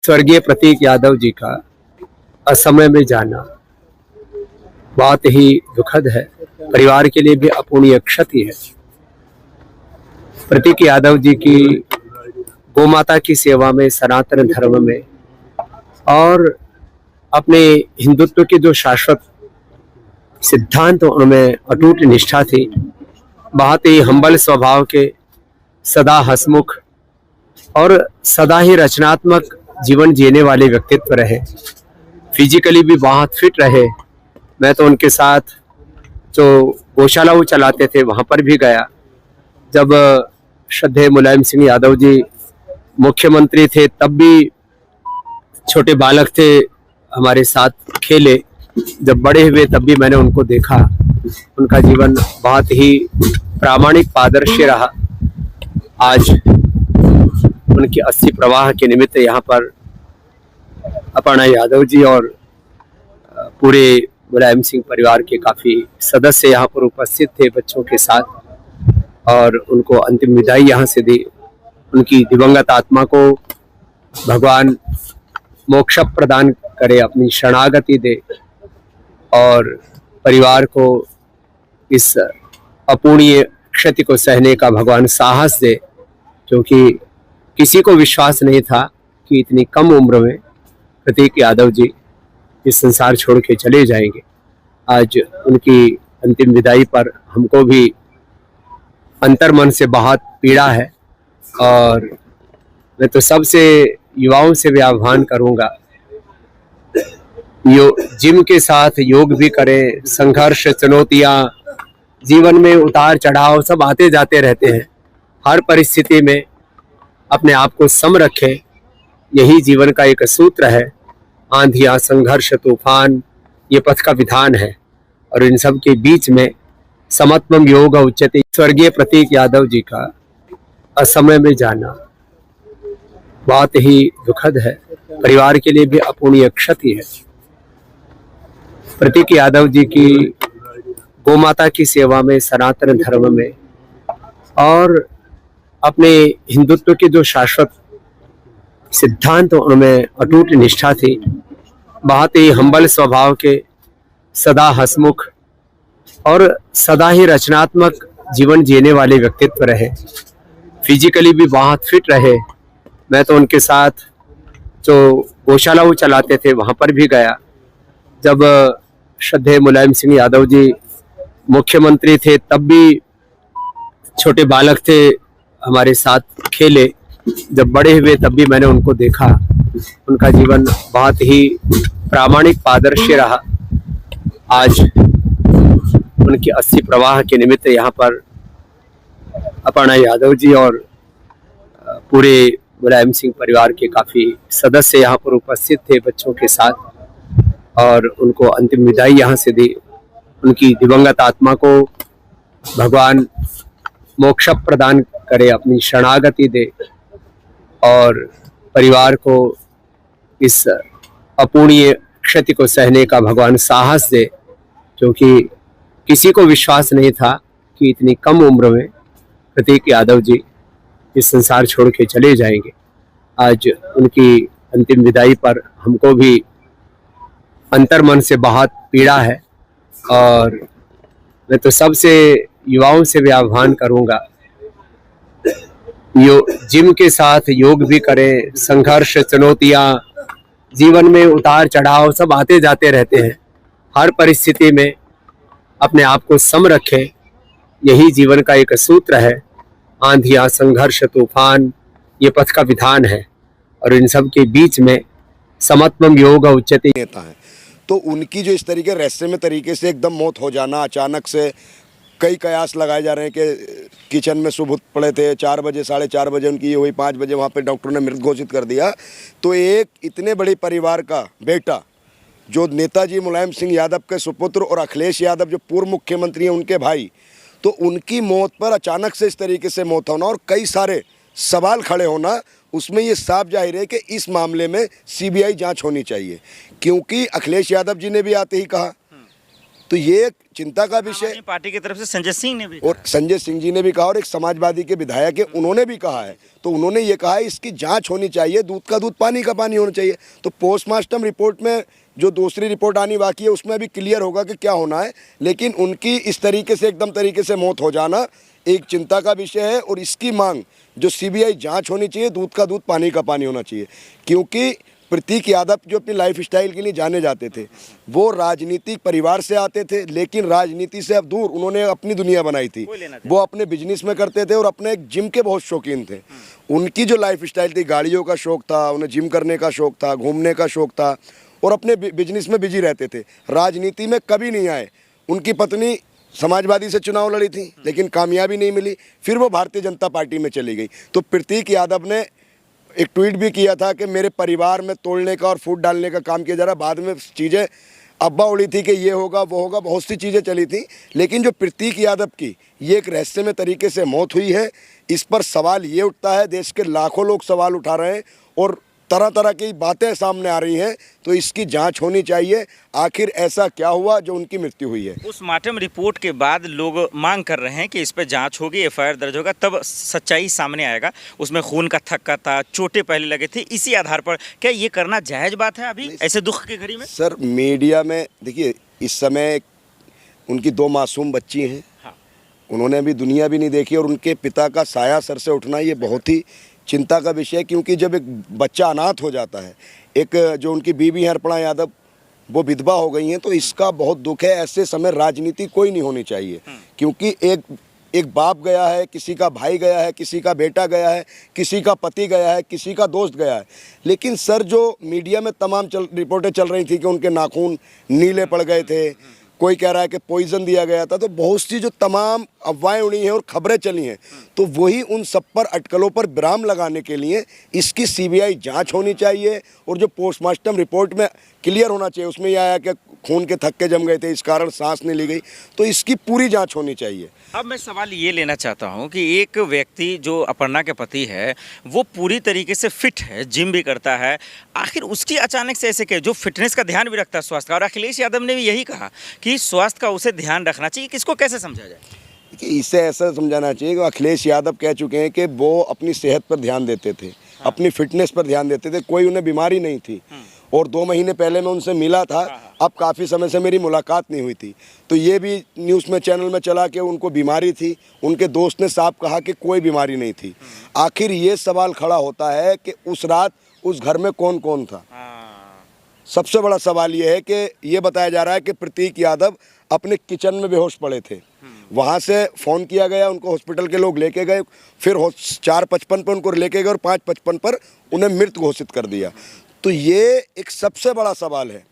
स्वर्गीय प्रतीक यादव जी का असमय में जाना बहुत ही दुखद है। परिवार के लिए भी अपूर्णीय क्षति है। प्रतीक यादव जी की गोमाता की सेवा में, सनातन धर्म में और अपने हिंदुत्व के जो शाश्वत सिद्धांत उनमें अटूट निष्ठा थी। बहुत ही हम्बल स्वभाव के, सदा हंसमुख और सदा ही रचनात्मक जीवन जीने वाले व्यक्तित्व रहे। फिजिकली भी बहुत फिट रहे। मैं तो उनके साथ जो गौशाला वो चलाते थे वहाँ पर भी गया। जब श्रद्धेय मुलायम सिंह यादव जी मुख्यमंत्री थे तब भी छोटे बालक थे, हमारे साथ खेले। जब बड़े हुए तब भी मैंने उनको देखा। उनका जीवन बहुत ही प्रामाणिक, पारदर्शी रहा। आज उनकी अस्थि प्रवाह के निमित्त यहाँ पर अपर्णा यादव जी और पूरे मुलायम सिंह परिवार के काफ़ी सदस्य यहाँ पर उपस्थित थे बच्चों के साथ, और उनको अंतिम विदाई यहाँ से दी। उनकी दिवंगत आत्मा को भगवान मोक्ष प्रदान करे, अपनी शरणागति दे और परिवार को इस अपूर्णीय क्षति को सहने का भगवान साहस दे, क्योंकि किसी को विश्वास नहीं था कि इतनी कम उम्र में प्रतीक यादव जी इस संसार छोड़ के चले जाएंगे। आज उनकी अंतिम विदाई पर हमको भी अंतर्मन से बहुत पीड़ा है, और मैं तो सबसे युवाओं से भी आह्वान करूंगा, जिम के साथ योग भी करें। संघर्ष, चुनौतियां, जीवन में उतार चढ़ाव सब आते जाते रहते हैं। हर परिस्थिति में अपने आप को सम रखें, यही जीवन का एक सूत्र है। आंधियां, संघर्ष, तूफान, ये पथ का विधान है, और इन सब के बीच में समत्वम योग उच्यते। स्वर्गीय प्रतीक यादव जी का असमय में जाना बहुत ही दुखद है। परिवार के लिए भी अपूर्णीय क्षति है। प्रतीक यादव जी की गोमाता की सेवा में, सनातन धर्म में और अपने हिंदुत्व के जो शाश्वत सिद्धांत उनमें अटूट निष्ठा थी। बहुत ही हम्बल स्वभाव के, सदा हंसमुख और सदा ही रचनात्मक जीवन जीने वाले व्यक्तित्व रहे। फिजिकली भी बहुत फिट रहे। मैं तो उनके साथ जो गौशाला वो चलाते थे वहाँ पर भी गया। जब श्रद्धेय मुलायम सिंह यादव जी मुख्यमंत्री थे तब भी छोटे बालक थे, हमारे साथ खेले। जब बड़े हुए तब भी मैंने उनको देखा। उनका जीवन बहुत ही प्रामाणिक, पारदर्शी रहा। आज उनकी अस्थि प्रवाह के निमित्त यहाँ पर अपर्णा यादव जी और पूरे मुलायम सिंह परिवार के काफ़ी सदस्य यहाँ पर उपस्थित थे बच्चों के साथ, और उनको अंतिम विदाई यहाँ से दी। उनकी दिवंगत आत्मा को भगवान मोक्ष प्रदान करे, अपनी शरणागति दे और परिवार को इस अपूर्णीय क्षति को सहने का भगवान साहस दे, क्योंकि किसी को विश्वास नहीं था कि इतनी कम उम्र में प्रतीक यादव जी इस संसार छोड़ के चले जाएंगे। आज उनकी अंतिम विदाई पर हमको भी अंतर्मन से बहुत पीड़ा है, और मैं तो सबसे युवाओं से भी आह्वान करूंगा, जिम के साथ योग भी करें। संघर्ष, चुनौतियां, जीवन में उतार चढ़ाव सब आते जाते रहते हैं। हर परिस्थिति में अपने आप को सम रखें, यही जीवन का एक सूत्र है। आंधियां, संघर्ष, तूफान, ये पथ का विधान है, और इन सब के बीच में समत्वम योग उच्यते नेता है। तो उनकी जो इस तरीके से एकदम मौत हो जाना अचानक से, कई कयास लगाए जा रहे हैं कि किचन में सुबह पड़े थे 4 बजे, 4:30 बजे उनकी ये हुई, 5 बजे वहाँ पे डॉक्टर ने मृत घोषित कर दिया। तो एक इतने बड़े परिवार का बेटा, जो नेताजी मुलायम सिंह यादव के सुपुत्र और अखिलेश यादव जो पूर्व मुख्यमंत्री हैं उनके भाई, तो उनकी मौत पर अचानक से इस तरीके से मौत होना और कई सारे सवाल खड़े होना, उसमें ये साफ जाहिर है कि इस मामले में CBI जांच होनी चाहिए। क्योंकि अखिलेश यादव जी ने भी आते ही कहा तो ये एक चिंता का आम विषय। आदमी पार्टी की तरफ से संजय सिंह ने भी और संजय सिंह जी ने भी कहा और एक समाजवादी के विधायक है उन्होंने भी कहा है। तो उन्होंने ये कहा है इसकी जांच होनी चाहिए, दूध का दूध पानी का पानी होना चाहिए। तो पोस्टमार्टम रिपोर्ट में जो दूसरी रिपोर्ट आनी बाकी है उसमें भी क्लियर होगा कि क्या होना है। लेकिन उनकी इस तरीके से एकदम तरीके से मौत हो जाना एक चिंता का विषय है और इसकी मांग जो सीबीआई जांच होनी चाहिए, दूध का दूध पानी का पानी होना चाहिए। क्योंकि प्रतीक यादव जो अपनी लाइफ स्टाइल के लिए जाने जाते थे, वो राजनीतिक परिवार से आते थे, लेकिन राजनीति से अब दूर उन्होंने अपनी दुनिया बनाई थी। वो अपने बिजनेस में करते थे और अपने एक जिम के बहुत शौकीन थे। उनकी जो लाइफ स्टाइल थी, गाड़ियों का शौक था, उन्हें जिम करने का शौक था, घूमने का शौक था और अपने बिजनेस में बिजी रहते थे। राजनीति में कभी नहीं आए। उनकी पत्नी समाजवादी से चुनाव लड़ी थी लेकिन कामयाबी नहीं मिली, फिर वो भारतीय जनता पार्टी में चली गई। तो प्रतीक यादव ने एक ट्वीट भी किया था कि मेरे परिवार में तोड़ने का और फूट डालने का काम किया जा रहा। बाद में चीज़ें अब्बा उड़ी थी कि ये होगा वो होगा, बहुत सी चीज़ें चली थी। लेकिन जो प्रतीक यादव की ये एक रहस्यमय तरीके से मौत हुई है, इस पर सवाल ये उठता है, देश के लाखों लोग सवाल उठा रहे हैं और तरह तरह की बातें सामने आ रही हैं। तो इसकी जांच होनी चाहिए, आखिर ऐसा क्या हुआ जो उनकी मृत्यु हुई है। पोस्टमार्टम रिपोर्ट के बाद लोग मांग कर रहे हैं कि इस पर जांच होगी, एफआईआर दर्ज होगा, तब सच्चाई सामने आएगा। उसमें खून का थक्का था, चोटें पहले लगे थे, इसी आधार पर क्या ये करना जायज़ बात है अभी ऐसे दुख की घड़ी में? सर मीडिया में देखिए, इस समय उनकी 2 मासूम बच्ची हैं। हाँ। उन्होंने अभी दुनिया भी नहीं देखी और उनके पिता का साया सर से उठना ये बहुत ही चिंता का विषय है। क्योंकि जब एक बच्चा अनाथ हो जाता है, एक जो उनकी बीवी है अर्पणा यादव, वो विधवा हो गई हैं, तो इसका बहुत दुख है। ऐसे समय राजनीति कोई नहीं होनी चाहिए। क्योंकि एक बाप गया है, किसी का भाई गया है, किसी का बेटा गया है, किसी का पति गया है, किसी का दोस्त गया है। लेकिन सर जो मीडिया में तमाम रिपोर्टें चल रही थी कि उनके नाखून नीले पड़ गए थे, कोई कह रहा है कि पॉइजन दिया गया था, तो बहुत सी जो तमाम अफवाहें उड़ी हैं और खबरें चली हैं, तो वही उन सब पर अटकलों पर विराम लगाने के लिए इसकी सीबीआई जांच होनी चाहिए। और जो पोस्टमार्टम रिपोर्ट में क्लियर होना चाहिए, उसमें यह आया कि खून के थक्के जम गए थे, इस कारण सांस नहीं ली गई, तो इसकी पूरी जांच होनी चाहिए। अब मैं सवाल ये लेना चाहता हूँ कि एक व्यक्ति जो अपर्णा के पति है वो पूरी तरीके से फिट है, जिम भी करता है, आखिर उसकी अचानक से ऐसे क्या, जो फिटनेस का ध्यान भी रखता है, स्वास्थ्य का, और अखिलेश यादव ने भी यही कहा कि स्वास्थ्य का उसे ध्यान रखना चाहिए, किसको कैसे समझा जाए? कि इसे ऐसा समझाना चाहिए कि अखिलेश यादव कह चुके हैं कि वो अपनी सेहत पर ध्यान देते थे। हाँ। अपनी फिटनेस पर ध्यान देते थे, कोई उन्हें बीमारी नहीं थी। और 2 महीने पहले मैं उनसे मिला था। हाँ। अब काफ़ी समय से मेरी मुलाकात नहीं हुई थी, तो ये भी न्यूज़ में चैनल में चला कि उनको बीमारी थी। उनके दोस्त ने साफ कहा कि कोई बीमारी नहीं थी। आखिर ये सवाल खड़ा होता है कि उस रात उस घर में कौन कौन था। सबसे बड़ा सवाल ये है कि ये बताया जा रहा है कि प्रतीक यादव अपने किचन में बेहोश पड़े थे। वहाँ से फ़ोन किया गया, उनको हॉस्पिटल के लोग लेके गए, फिर 4:55 पर उनको लेके गए और 5:55 पर उन्हें मृत घोषित कर दिया। तो ये एक सबसे बड़ा सवाल है